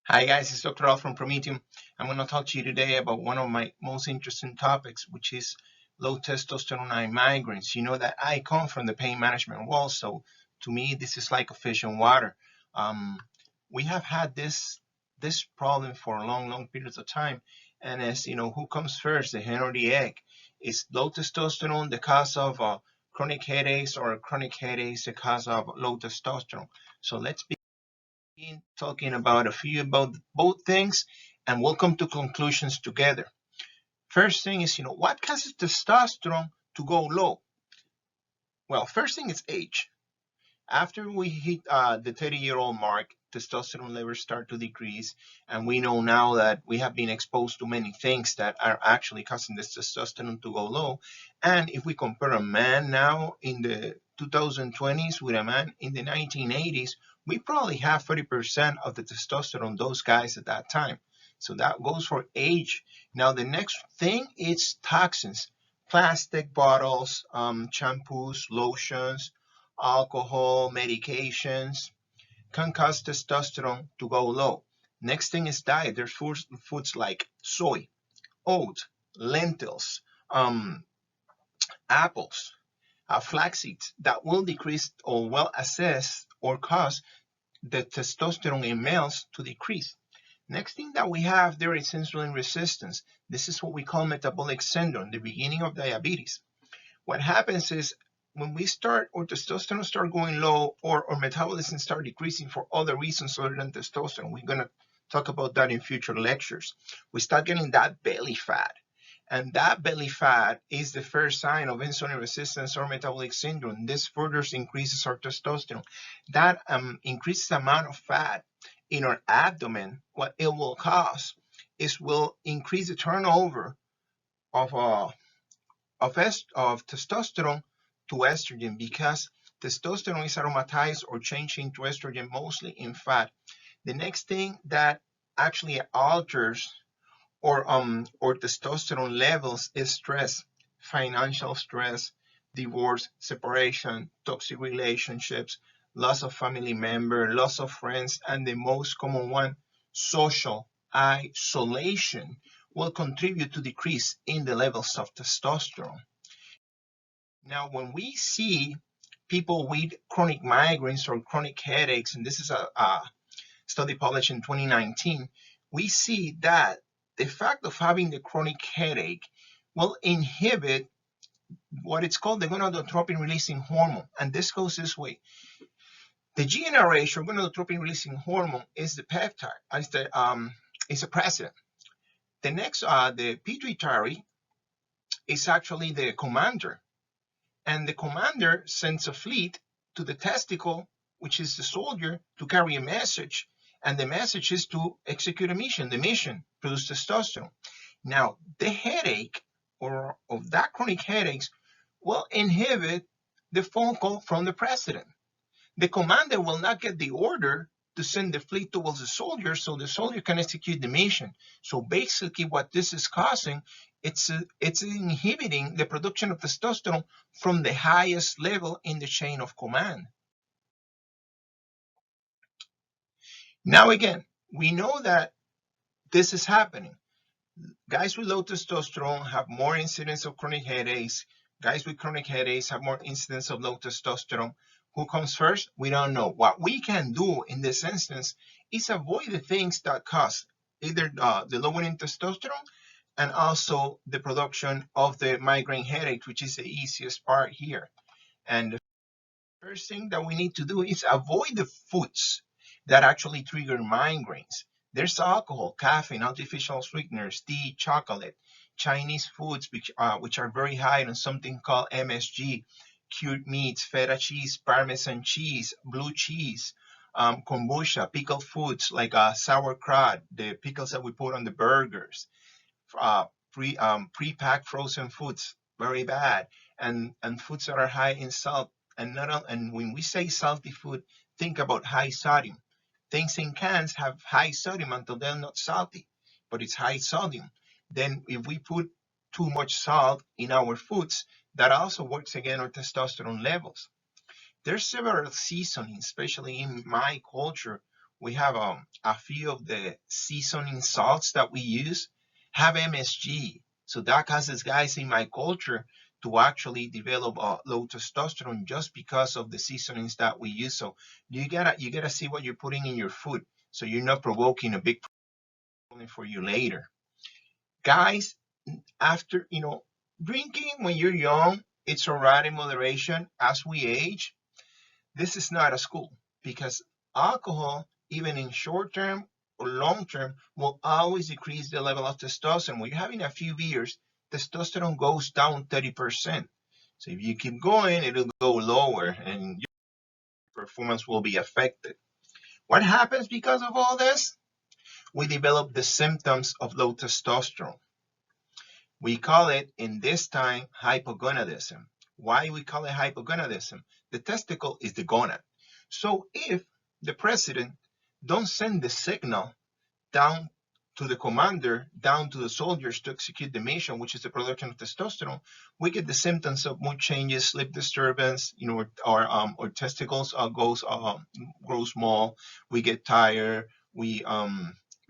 Hi guys, it's Dr. Al from Prometheum. I'm going to talk to you today about one of my most interesting topics, which is low testosterone and migraines. You know that I come from the pain management world, so to me this is like a fish in water. Um, we have had this problem for long periods of time, and as you know, who comes first, the hen or the egg? Is low testosterone the cause of chronic headaches, or chronic headaches the cause of low testosterone? So let's been talking about a few about both things, and we'll come to conclusions together. First thing is, what causes testosterone to go low? Well, first thing is age. After we hit the 30-year-old mark, testosterone levels start to decrease, and we know now that we have been exposed to many things that are actually causing this testosterone to go low. And if we compare a man now in the 2020s with a man in the 1980s, we probably have 30% of the testosterone those guys at that time. So that goes for age. Now the next thing is toxins, plastic bottles, shampoos, lotions, alcohol, medications can cause testosterone to go low. Next thing is diet. There's foods like soy, oat, lentils, um, apples, flax seeds that will decrease or will assess or cause the testosterone in males to decrease. Next thing that we have there is insulin resistance. This is what we call metabolic syndrome, the beginning of diabetes. What happens is when we start or testosterone start going low, or metabolism start decreasing for other reasons other than testosterone, we're going to talk about that in future lectures. We start getting that belly fat, and that belly fat is the first sign of insulin resistance or metabolic syndrome. This further increases our testosterone. That increases the amount of fat in our abdomen. What it will cause is will increase the turnover of testosterone to estrogen, because testosterone is aromatized or changed into estrogen mostly in fat. The next thing that actually alters or testosterone levels is stress, financial stress, divorce, separation, toxic relationships, loss of family member, loss of friends, and the most common one, social isolation, will contribute to decrease in the levels of testosterone. Now, when we see people with chronic migraines or chronic headaches, and this is a study published in 2019, we see that the fact of having the chronic headache will inhibit what it's called the gonadotropin releasing hormone. And this goes this way. The GnRH, or gonadotropin releasing hormone, is the peptide, is a president. The next, the pituitary, is actually the commander. And the commander sends a fleet to the testicle, which is the soldier, to carry a message. And the message is to execute a mission. The mission, produce testosterone. Now, the headache, or of that chronic headaches, will inhibit the phone call from the president. The commander will not get the order to send the fleet towards the soldier, so the soldier can execute the mission. So basically what this is causing, it's inhibiting the production of testosterone from the highest level in the chain of command. Now again, we know that this is happening. Guys with low testosterone have more incidence of chronic headaches. Guys with chronic headaches have more incidence of low testosterone. Who comes first? We don't know. What we can do in this instance is avoid the things that cause either the lowering testosterone and also the production of the migraine headache, which is the easiest part here. And the first thing that we need to do is avoid the foods that actually trigger migraines. There's alcohol, caffeine, artificial sweeteners, tea, chocolate, Chinese foods, which are very high on something called MSG, cured meats, feta cheese, Parmesan cheese, blue cheese, kombucha, pickled foods like sauerkraut, the pickles that we put on the burgers, uh, pre-packed frozen foods, very bad, and foods that are high in salt. And when we say salty food, think about high sodium. Things in cans have high sodium until they're not salty, but it's high sodium. Then if we put too much salt in our foods, that also works again on testosterone levels. There's several seasonings, especially in my culture, we have a few of the seasoning salts that we use have MSG. So that causes guys in my culture to actually develop low testosterone just because of the seasonings that we use. So you gotta see what you're putting in your food, so you're not provoking a big problem for you later. Guys, after drinking when you're young, it's alright in moderation. As we age, this is not a school, because alcohol, even in short term or long term, will always decrease the level of testosterone. When you're having a few beers, testosterone goes down 30%. So if you keep going, it'll go lower and your performance will be affected. What happens because of all this? We develop the symptoms of low testosterone. We call it, in this time, hypogonadism. Why we call it hypogonadism? The testicle is the gonad. So if the president don't send the signal down to the commander, down to the soldiers to execute the mission, which is the production of testosterone, we get the symptoms of mood changes, sleep disturbance, our testicles grow small, we get tired, we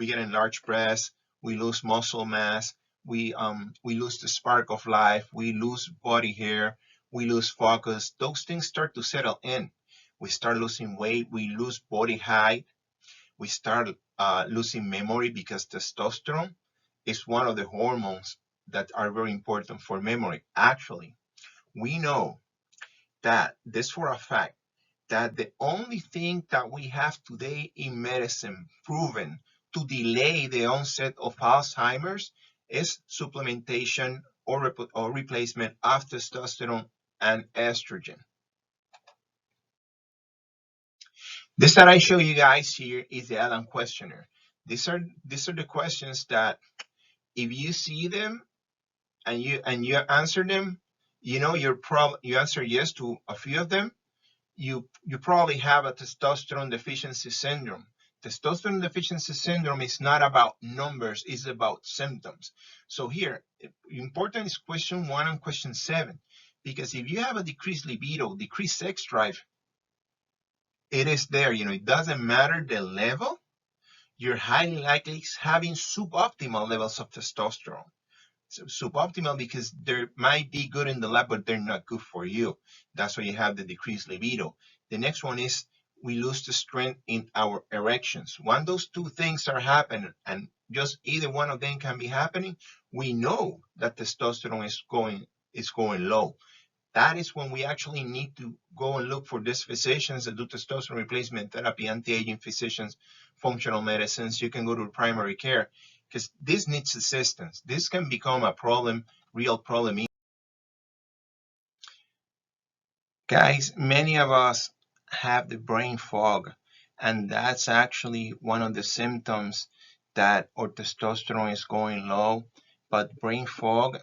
get enlarged breasts, we lose muscle mass, we lose the spark of life, we lose body hair, we lose focus. Those things start to settle in. We start losing weight, we lose body height, we start losing memory, because testosterone is one of the hormones that are very important for memory. Actually, we know that this for a fact, that the only thing that we have today in medicine proven to delay the onset of Alzheimer's is supplementation or replacement of testosterone and estrogen. This that I show you guys here is the Adam questionnaire. These are the questions that, if you see them and you answer them, you answer yes to a few of them, you probably have a testosterone deficiency syndrome. Testosterone deficiency syndrome is not about numbers, it's about symptoms. So here, important is question 1 and question 7, because if you have a decreased libido, decreased sex drive, it is there. It doesn't matter the level. You're highly likely having suboptimal levels of testosterone. So suboptimal because they might be good in the lab, but they're not good for you. That's why you have the decreased libido. The next one is we lose the strength in our erections. When those two things are happening, and just either one of them can be happening, we know that testosterone is going low. That is when we actually need to go and look for these physicians that do testosterone replacement therapy, anti-aging physicians, functional medicines. You can go to primary care, because this needs assistance. This can become a problem, real problem. Guys, many of us have the brain fog, and that's actually one of the symptoms that our testosterone is going low. But brain fog,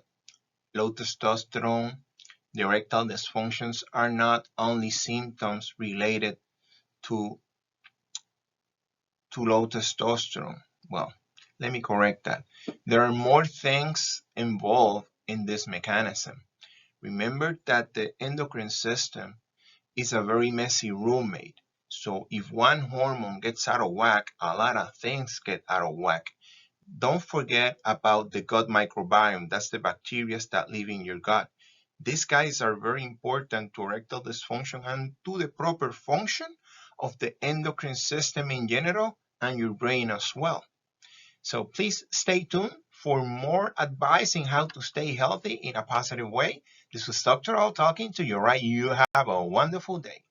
low testosterone, the erectile dysfunctions are not only symptoms related to low testosterone. Well, let me correct that. There are more things involved in this mechanism. Remember that the endocrine system is a very messy roommate. So if one hormone gets out of whack, a lot of things get out of whack. Don't forget about the gut microbiome. That's the bacteria that live in your gut. These guys are very important to erectile dysfunction and to the proper function of the endocrine system in general and your brain as well. So please stay tuned for more advice in how to stay healthy in a positive way. This was Dr. Al talking to you, right? You have a wonderful day.